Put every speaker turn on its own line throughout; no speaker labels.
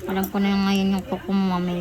Alam ko na ngayon yung kuko mo, Mami.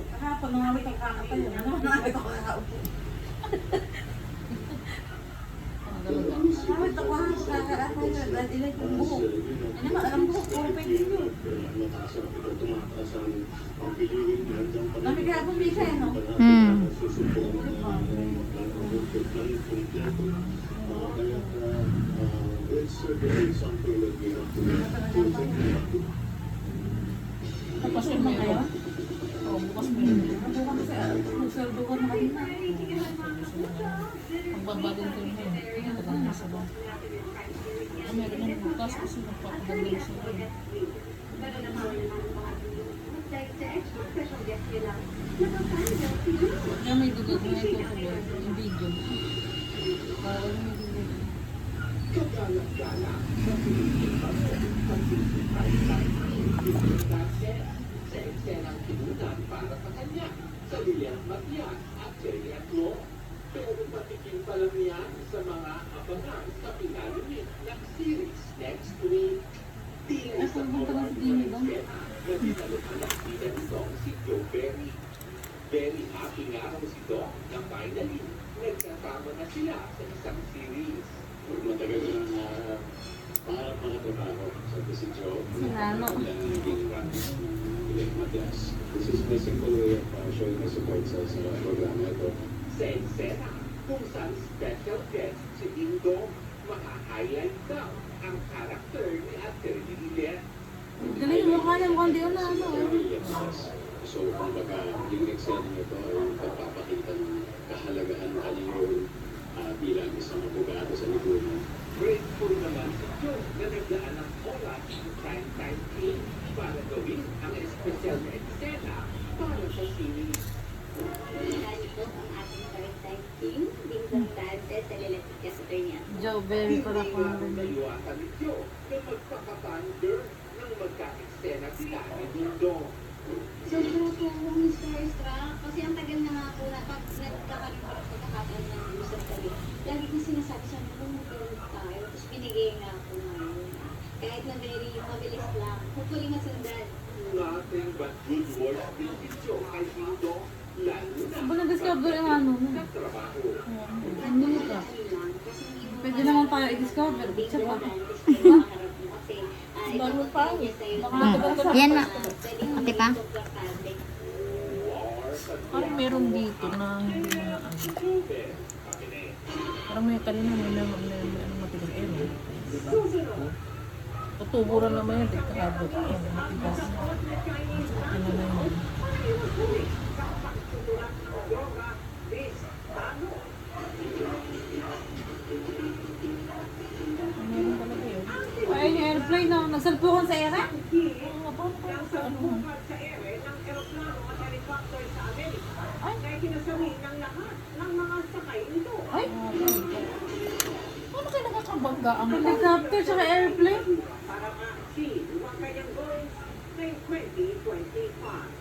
Kahapon, nangawit ang kakata yun. Nangawit ako kakaupo. Nangawit ako kakata yun. Dahil ilay kong buhok. Ano naman, alam buhok, puro pwede yun. Namigay akong bisa eh, no?
Tapos yun ba kayo? Oo, bukas mo yun.
Bukas kasi, nagsaldo ko na kanina.
Ang babagong ko yun. Tagang nasa ba? Meron yung bukas kasi magpapaganda na sila. Kaya may dugag na ito ko yung video. Para may dugag.
Sa eksenang kinunan para sa kanya sa Lilian Matias at Jerry Atlo. Pero patikim pa lang yan sa mga abangan sa pinalimin ng series next week. Tila sa oras ng eksena na dinaluhan ng pila nitong si Joe Berry. Very happy nga raw si Doc na finally nagkasama na sila sa isang series. Matagal ko nang pangarap mga trabaho sa si Joe.
Lalo.
Naging rapid ng Matias. This is my simple way of showing my support sa programa ito. Sa eksena, kung saan special guest si Ding Dong, maka-highlight daw ang karakter ni Atty. Lilian.
Galing mo ka na, mukhang di ko na ano.
So, kumbaga, yung eksena nito ay pagpapakita ng kahalagahan ng kanyang role bilang isang abogado sa lipunan. Grateful naman si Joe na naglaan ng oras ng primetime team para gawin ang espesyal na eksena para sa series.
Ito ang ating maritime team, Dingdong Dante sa Lalatika sa Trinidad.
Joe, very para ko.
Naliwatan ni Joe na magpapatander nang magka-eksena sila ni Ding Dong.
Sobrang po akong starstruck kasi ang tagal na nga po na pag nagkakaroon pa ako nakakataon ng usap kami. Lagi kong sinasabi sa amin, kung mag-girl tayo, tapos binigay nga ako ngayon. Kahit na very mabilis lang, hopefully masundan.
Nothing but good words din si Joe kay Ding Dong, lalo na
Ba na-discover yung ano?
sa trabaho.
Ano ka? Pwede naman tayo i-discover. Bitsa pa.
Bago pa.
Yan na. Ate pa?
Parang meron dito na hindi mo na ano. Parang may kanina may ano matigas eh. Tutuburan naman yan. Dito abot. Matigas. Ano na yun. Meron talaga yun.
Ay, yung airplane na. Nagsalpukan sa ere? Ay,
Paano kayo nakakabangga ang
helicopter tsaka airplane.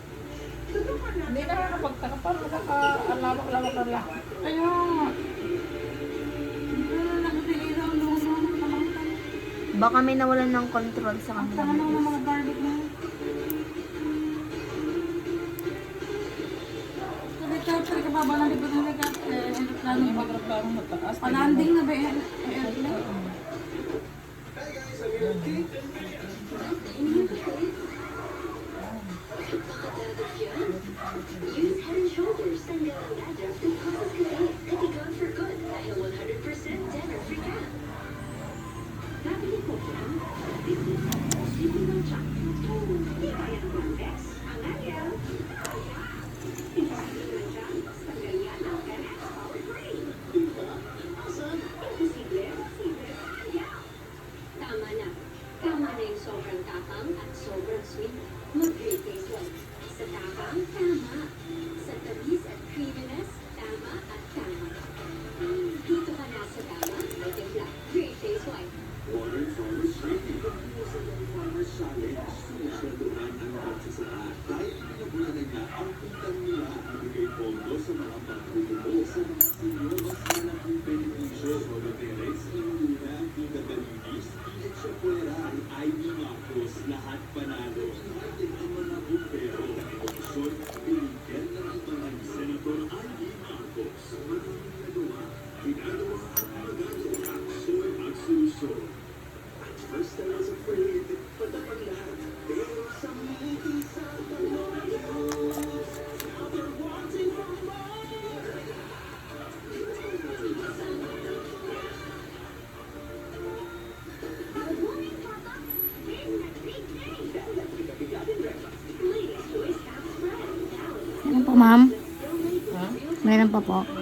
Hindi nakakapagtaka. Paano nakaka-alawak-lawak na lang?
Kaya nga. Nakapilira ang luno.
Baka may nawalan ng control sa
Ang
kanila.
sama ng mga garlic na yun. Helicopter, kababa ng libot ng helicopter. Aeroplano
May
ba?
mag-reklamo mataas.
Palanding na ba yung airplane?
Use Head and Shoulders Sunday Ladder to causes katigang for good dahil 100% dairy-free ka. Nabili ko yan. This is sleeping on chat. Di kaya ng Convex. Ang Ariel. Imposible na dyan. Tanggal yan ang NX Power Green. Imposible. Ladies' choice half spread.
Meron pa, ma'am?
Ha?
Meron pa po.